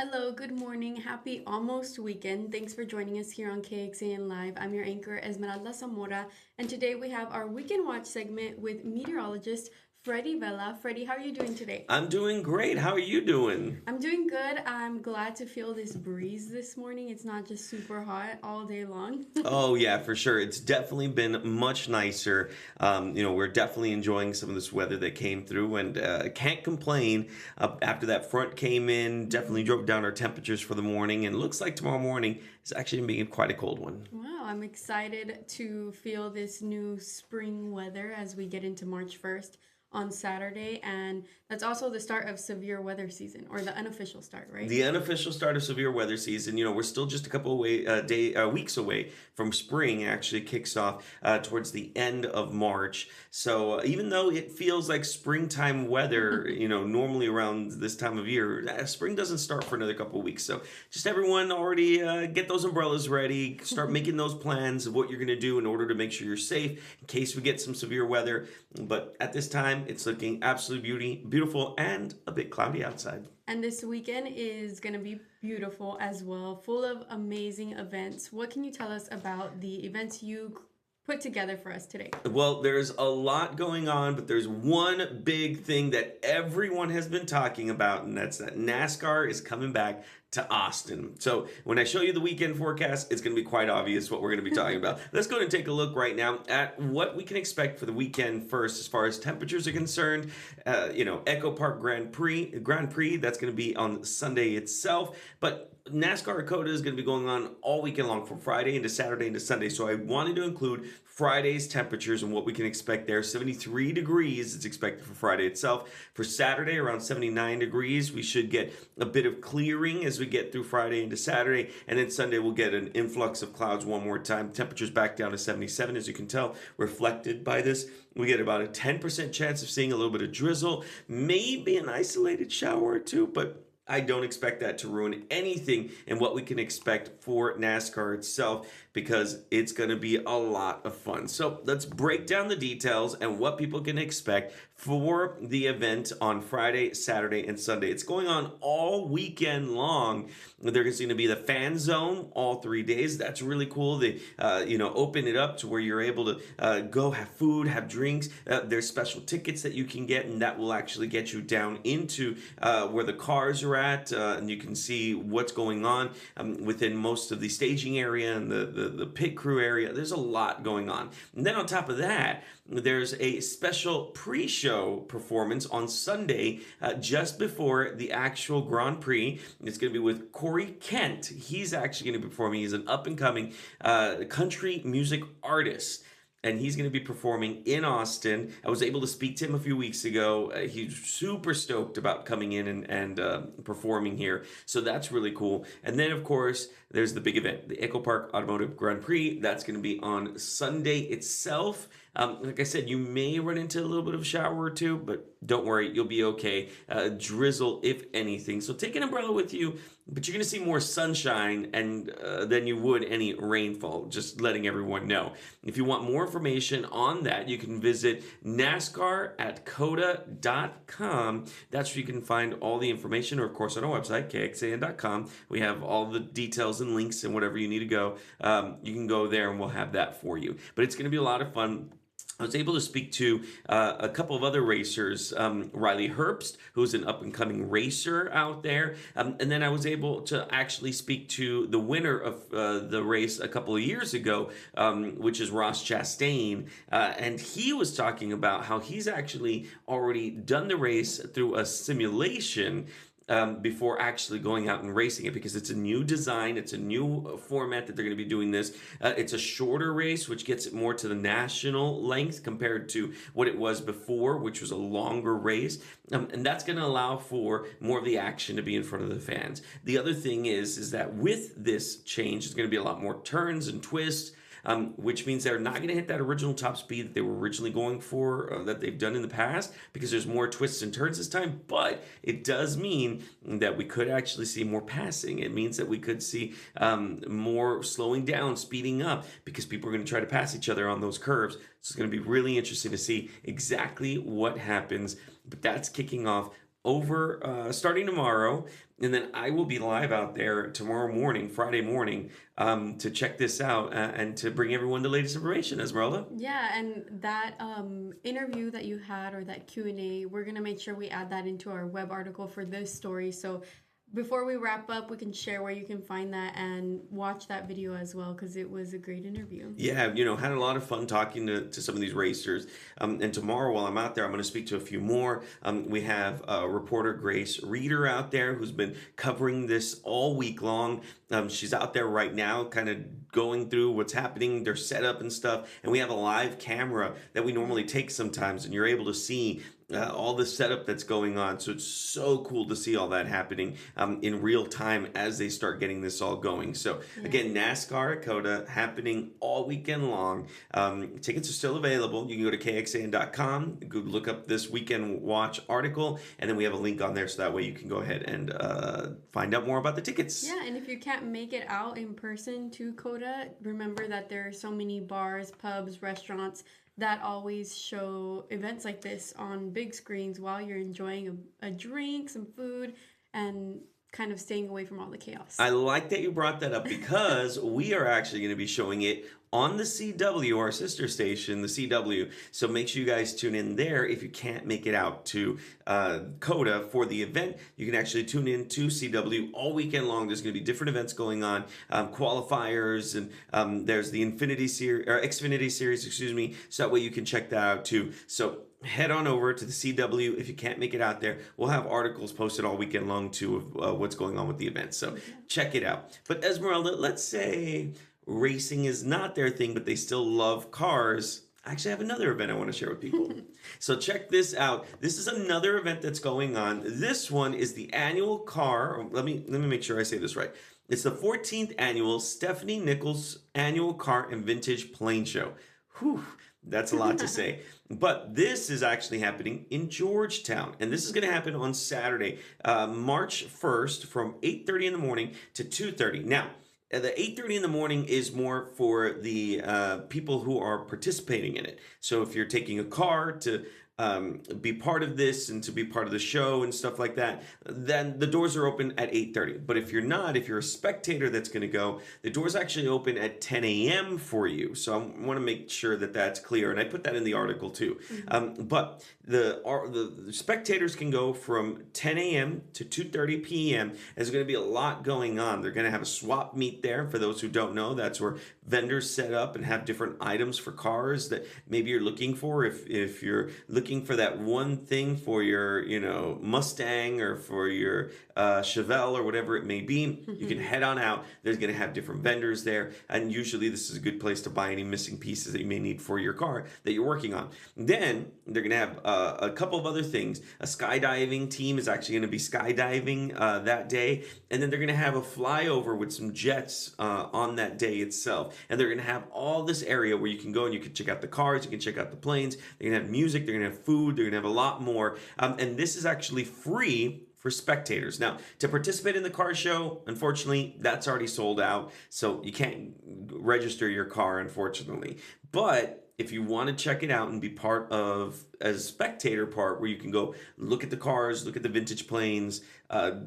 Hello, good morning. Happy almost weekend. Thanks for joining us here on KXAN Live. I'm your anchor, Esmeralda Zamora, and today we have our Weekend Watch segment with meteorologist Freddie Vela. Freddie, how are you doing today? I'm doing great. How are you doing? I'm doing good. I'm glad to feel this breeze this morning. It's not just super hot all day long. Oh, yeah, for sure. It's definitely been much nicer. We're definitely enjoying some of this weather that came through and can't complain. After that front came in, definitely drove down our temperatures for the morning, and it looks like tomorrow morning is actually going to be quite a cold one. Wow, I'm excited to feel this new spring weather as we get into March 1st on Saturday. And that's also the start of severe weather season, or the unofficial start, right? The unofficial start of severe weather season. We're still just a couple weeks away from spring. Actually, kicks off towards the end of March. So even though it feels like springtime weather, normally around this time of year, spring doesn't start for another couple of weeks. So just everyone already get those umbrellas ready. Start making those plans of what you're going to do in order to make sure you're safe in case we get some severe weather. But at this time, it's looking absolutely beautiful and a bit cloudy outside. And this weekend is going to be beautiful as well, full of amazing events. What can you tell us about the events you put together for us today? Well, there's a lot going on, but there's one big thing that everyone has been talking about, and that's that NASCAR is coming back to Austin. So when I show you the weekend forecast, it's going to be quite obvious what we're going to be talking about. Let's go and take a look right now at what we can expect for the weekend first as far as temperatures are concerned. Echo Park Grand Prix, that's going to be on Sunday itself, but NASCAR COTA is going to be going on all weekend long from Friday into Saturday into Sunday. So I wanted to include Friday's temperatures and what we can expect there. 73 degrees is expected for Friday itself. For Saturday, around 79 degrees. We should get a bit of clearing as we get through Friday into Saturday. And then Sunday, we'll get an influx of clouds one more time. Temperatures back down to 77, as you can tell, reflected by this. We get about a 10% chance of seeing a little bit of drizzle, maybe an isolated shower or two, but I don't expect that to ruin anything in what we can expect for NASCAR itself, because it's going to be a lot of fun. So let's break down the details and what people can expect for the event on Friday, Saturday, and Sunday. It's going on all weekend long. There's going to be the fan zone all 3 days. That's really cool. They, open it up to where you're able to go have food, have drinks. There's special tickets that you can get, and that will actually get you down into where the cars are at, and you can see what's going on within most of the staging area and the pit crew area. There's a lot going on. And then on top of that, there's a special pre-show performance on Sunday just before the actual Grand Prix. It's going to be with Corey Kent. He's actually going to be performing. He's an up-and-coming country music artist, and he's going to be performing in Austin. I was able to speak to him a few weeks ago. He's super stoked about coming in and performing here. So that's really cool. And then, of course, there's the big event, the Echo Park Automotive Grand Prix. That's going to be on Sunday itself. Like I said, you may run into a little bit of a shower or two, but don't worry, you'll be okay. Drizzle, if anything. So take an umbrella with you, but you're going to see more sunshine than you would any rainfall, just letting everyone know. If you want more information on that, you can visit NASCAR@COTA.com. That's where you can find all the information, or of course on our website, KXAN.com. We have all the details and links and whatever you need to go. You can go there and we'll have that for you. But it's going to be a lot of fun. I was able to speak to a couple of other racers, Riley Herbst, who's an up-and-coming racer out there, and then I was able to actually speak to the winner of the race a couple of years ago, which is Ross Chastain, and he was talking about how he's actually already done the race through a simulation before actually going out and racing it, because it's a new design, it's a new format that they're going to be doing this. It's a shorter race, which gets it more to the national length compared to what it was before, which was a longer race. And that's going to allow for more of the action to be in front of the fans. The other thing is that with this change, there's going to be a lot more turns and twists, which means they're not going to hit that original top speed that they were originally going for, that they've done in the past, because there's more twists and turns this time. But it does mean that we could actually see more passing. It means that we could see more slowing down, speeding up, because people are going to try to pass each other on those curves. So it's going to be really interesting to see exactly what happens. But that's kicking off over starting tomorrow, and then I will be live out there tomorrow morning, Friday morning, to check this out and to bring everyone the latest information. Esmeralda. Yeah, and that interview that you had or that Q&A, we're going to make sure we add that into our web article for this story. So before we wrap up, we can share where you can find that and watch that video as well because it was a great interview. Yeah, had a lot of fun talking to some of these racers. And tomorrow, while I'm out there, I'm going to speak to a few more. We have reporter Grace Reeder out there who's been covering this all week long. She's out there right now, kind of going through what's happening, their setup and stuff. And we have a live camera that we normally take sometimes, and you're able to see all the setup that's going on. So it's so cool to see all that happening in real time as they start getting this all going. So again, NASCAR at COTA happening all weekend long. Tickets are still available. You can go to kxan.com, go look up this weekend watch article, and then we have a link on there so that way you can go ahead and find out more about the tickets. Yeah, and if you can't make it out in person to COTA, remember that there are so many bars, pubs, restaurants that always show events like this on big screens while you're enjoying a drink, some food, and kind of staying away from all the chaos. I like that you brought that up because we are actually going to be showing it on the CW, our sister station, the CW. So make sure you guys tune in there. If you can't make it out to COTA for the event, you can actually tune in to CW all weekend long. There's going to be different events going on, qualifiers, and there's the Xfinity series, excuse me. So that way you can check that out too. So head on over to the CW. If you can't make it out there, we'll have articles posted all weekend long too of what's going on with the event. So check it out. But Esmeralda, let's say racing is not their thing, but they still love cars. I actually have another event I want to share with people. So check this out. This is another event that's going on. This one is the annual car. Let me make sure I say this right. It's the 14th annual Stephanie Nichols Annual Car and Vintage Plane Show. Whew, that's a lot to say. But this is actually happening in Georgetown. And this is going to happen on Saturday, March 1st from 8:30 in the morning to 2:30. Now, the 8:30 in the morning is more for the people who are participating in it. So if you're taking a car to be part of this and to be part of the show and stuff like that, then the doors are open at 8:30. But if you're not, if you're a spectator that's going to go, the doors actually open at 10 a.m. for you. So I want to make sure that that's clear. And I put that in the article too. But the spectators can go from 10 a.m. to 2:30 p.m. There's going to be a lot going on. They're going to have a swap meet there. For those who don't know, that's where vendors set up and have different items for cars that maybe you're looking for. If you're looking for that one thing for your, Mustang or for your Chevelle or whatever it may be, you can head on out. There's going to have different vendors there, and usually this is a good place to buy any missing pieces that you may need for your car that you're working on. Then they're going to have a couple of other things. A skydiving team is actually going to be skydiving that day, and then they're going to have a flyover with some jets on that day itself. And they're going to have all this area where you can go and you can check out the cars, you can check out the planes. They're going to have music, they're going to have food, they're going to have a lot more. And this is actually free for spectators. Now, to participate in the car show, unfortunately, that's already sold out. So you can't register your car, unfortunately. But if you want to check it out and be part of a spectator part where you can go look at the cars, look at the vintage planes,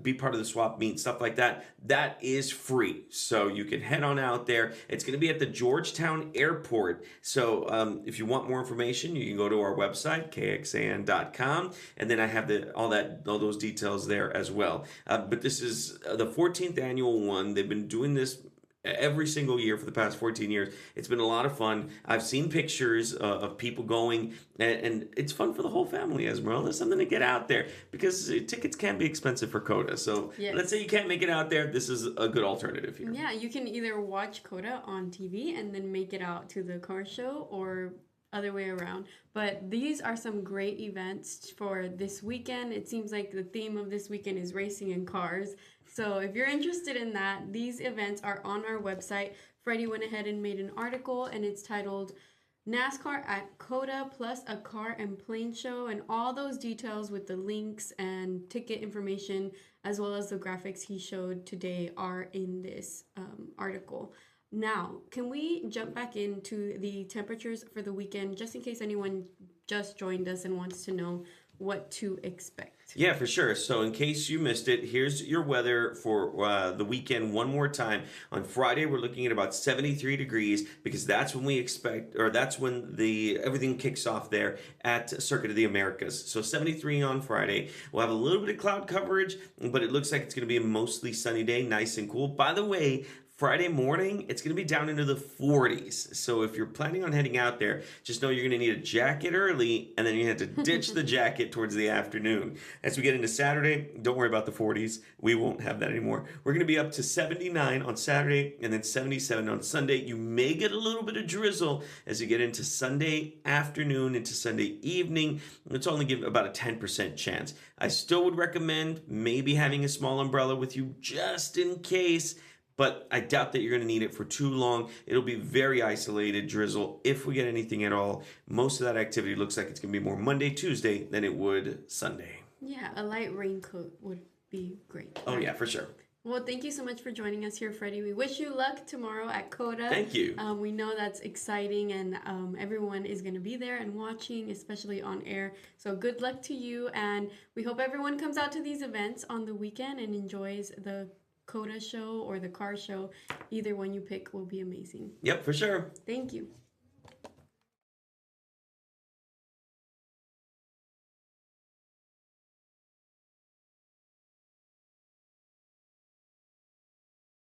be part of the swap meet, stuff like that, that is free. So you can head on out there. It's going to be at the Georgetown Airport. So if you want more information, you can go to our website, kxan.com, and then I have all those details there as well. But this is the 14th annual one. They've been doing this every single year for the past 14 years. It's been a lot of fun. I've seen pictures of people going, and it's fun for the whole family, Esmeralda. It's something to get out there because tickets can be expensive for COTA. So let's say you can't make it out there. This is a good alternative here. Yeah, you can either watch COTA on TV and then make it out to the car show, or other way around. But these are some great events for this weekend. It seems like the theme of this weekend is racing and cars. So if you're interested in that, these events are on our website. Freddie went ahead and made an article, and it's titled NASCAR at COTA plus a car and plane show, and all those details with the links and ticket information as well as the graphics he showed today are in this article. Now, can we jump back into the temperatures for the weekend, just in case anyone just joined us and wants to know what to expect. Yeah, for sure. So, in case you missed it, here's your weather for the weekend one more time. On Friday, we're looking at about 73 degrees because that's when we expect, or that's when the everything kicks off there at Circuit of the Americas. So, 73 on Friday. We'll have a little bit of cloud coverage, but it looks like it's going to be a mostly sunny day, nice and cool. By the way, Friday morning, it's going to be down into the 40s. So if you're planning on heading out there, just know you're going to need a jacket early, and then you have to ditch the jacket towards the afternoon. As we get into Saturday, don't worry about the 40s. We won't have that anymore. We're going to be up to 79 on Saturday and then 77 on Sunday. You may get a little bit of drizzle as you get into Sunday afternoon, into Sunday evening. It's only give about a 10% chance. I still would recommend maybe having a small umbrella with you just in case, but I doubt that you're going to need it for too long. It'll be very isolated drizzle if we get anything at all. Most of that activity looks like it's going to be more Monday, Tuesday than it would Sunday. Yeah, a light raincoat would be great. Oh, yeah, for sure. Well, thank you so much for joining us here, Freddie. We wish you luck tomorrow at COTA. Thank you. We know that's exciting, and everyone is going to be there and watching, especially on air. So good luck to you, and we hope everyone comes out to these events on the weekend and enjoys the COTA show or the car show. Either one you pick will be amazing. Yep, for sure. Thank you.